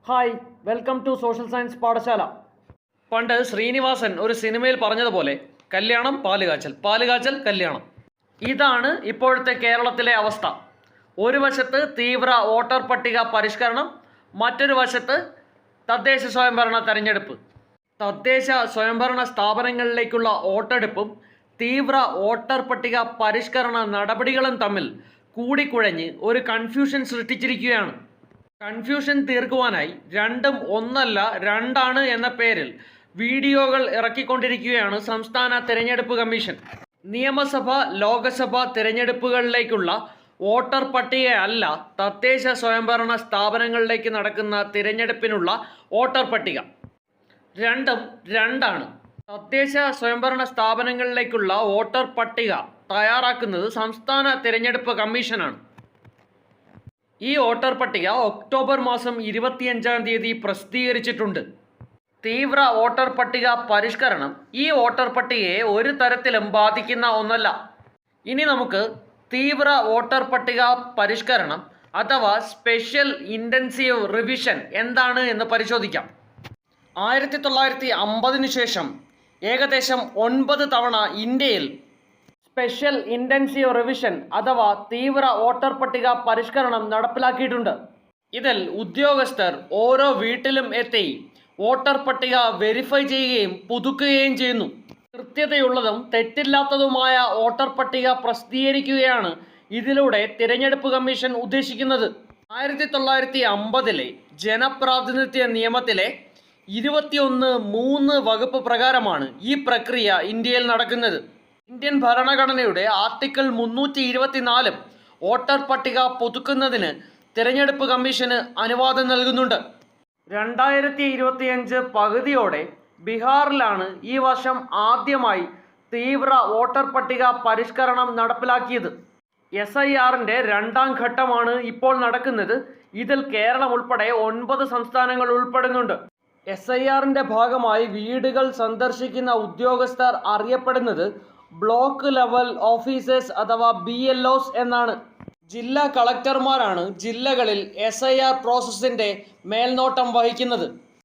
Hi, welcome to social science പാഠശാല. പണ്ട് ശ്രീനിവാസൻ ഒരു സിനിമയിൽ പറഞ്ഞതുപോലെ കല്യാണം പാലുകാച്ചൽ, പാലുകാച്ചൽ കല്യാണം. ഇതാണ് ഇപ്പോഴത്തെ കേരളത്തിലെ അവസ്ഥ. ഒരു വശത്ത് തീവ്ര വോട്ടർ പട്ടിക പരിഷ്കരണം, മറ്റൊരു വശത്ത് തദ്ദേശ സ്വയംഭരണ തെരഞ്ഞെടുപ്പ്. തദ്ദേശ സ്വയംഭരണ സ്ഥാപനങ്ങളിലേക്കുള്ള വോട്ടെടുപ്പും തീവ്ര വോട്ടർ പട്ടിക പരിഷ്കരണ നടപടികളും തമ്മിൽ കൂടിക്കുഴഞ്ഞ് ഒരു കൺഫ്യൂഷൻ സൃഷ്ടിച്ചിരിക്കുകയാണ്. കൺഫ്യൂഷൻ തീർക്കുവാനായി രണ്ടും ഒന്നല്ല രണ്ടാണ് എന്ന പേരിൽ വീഡിയോകൾ ഇറക്കിക്കൊണ്ടിരിക്കുകയാണ് സംസ്ഥാന തിരഞ്ഞെടുപ്പ് കമ്മീഷൻ. നിയമസഭ, ലോകസഭ തിരഞ്ഞെടുപ്പുകളിലേക്കുള്ള വോട്ടർ പട്ടികയല്ല തദ്ദേശ സ്വയംഭരണ സ്ഥാപനങ്ങളിലേക്ക് നടക്കുന്ന തിരഞ്ഞെടുപ്പിനുള്ള വോട്ടർ പട്ടിക. രണ്ടും രണ്ടാണ്. തദ്ദേശ സ്വയംഭരണ സ്ഥാപനങ്ങളിലേക്കുള്ള വോട്ടർ പട്ടിക തയ്യാറാക്കുന്നത് സംസ്ഥാന തിരഞ്ഞെടുപ്പ് കമ്മീഷനാണ്. ഈ വോട്ടർ പട്ടിക ഒക്ടോബർ മാസം 25-ാം തീയതി പ്രസിദ്ധീകരിച്ചിട്ടുണ്ട്. തീവ്ര വോട്ടർ പട്ടിക പരിഷ്കരണം ഈ വോട്ടർ പട്ടികയെ ഒരു തരത്തിലും ബാധിക്കുന്ന ഒന്നല്ല. ഇനി നമുക്ക് തീവ്ര വോട്ടർ പട്ടിക പരിഷ്കരണം അഥവാ സ്പെഷ്യൽ ഇൻറ്റൻസീവ് റിവിഷൻ എന്താണ് എന്ന് പരിശോധിക്കാം. 1950 ശേഷം ഏകദേശം 9 തവണ ഇന്ത്യയിൽ സ്പെഷ്യൽ ഇൻറ്റൻസീവ് റിവിഷൻ അഥവാ തീവ്ര വോട്ടർ പട്ടിക പരിഷ്കരണം നടപ്പിലാക്കിയിട്ടുണ്ട്. ഇതിൽ ഉദ്യോഗസ്ഥർ ഓരോ വീട്ടിലും എത്തി വോട്ടർ പട്ടിക വെരിഫൈ ചെയ്യുകയും പുതുക്കുകയും ചെയ്യുന്നു. കൃത്യതയുള്ളതും തെറ്റില്ലാത്തതുമായ വോട്ടർ പട്ടിക പ്രസിദ്ധീകരിക്കുകയാണ് ഇതിലൂടെ തിരഞ്ഞെടുപ്പ് കമ്മീഷൻ ഉദ്ദേശിക്കുന്നത്. 1950 ജനപ്രാതിനിധ്യ നിയമത്തിലെ 21(3) വകുപ്പ് പ്രകാരമാണ് ഈ പ്രക്രിയ ഇന്ത്യയിൽ നടക്കുന്നത്. ഇന്ത്യൻ ഭരണഘടനയുടെ ആർട്ടിക്കിൾ 324 വോട്ടർ പട്ടിക പുതുക്കുന്നതിന് തിരഞ്ഞെടുപ്പ് കമ്മീഷന് അനുവാദം നൽകുന്നുണ്ട്. 2025 പകുതിയോടെ ബീഹാറിലാണ് ഈ വർഷം ആദ്യമായി തീവ്ര വോട്ടർ പട്ടിക പരിഷ്കരണം നടപ്പിലാക്കിയത്. SIRന്റെ 2ാം ഘട്ടമാണ് ഇപ്പോൾ നടക്കുന്നത്. ഇതിൽ കേരളം ഉൾപ്പെടെ 9 സംസ്ഥാനങ്ങൾ ഉൾപ്പെടുന്നുണ്ട്. SIRന്റെ ഭാഗമായി വീടുകൾ സന്ദർശിക്കുന്ന ഉദ്യോഗസ്ഥർ അറിയപ്പെടുന്നത് ബ്ലോക്ക് ലെവൽ ഓഫീസേഴ്സ് അഥവാ BLOs എന്നാണ്. ജില്ലാ കളക്ടർമാരാണ് ജില്ലകളിൽ SIR പ്രോസസ്സിൻ്റെ മേൽനോട്ടം വഹിക്കുന്നത്.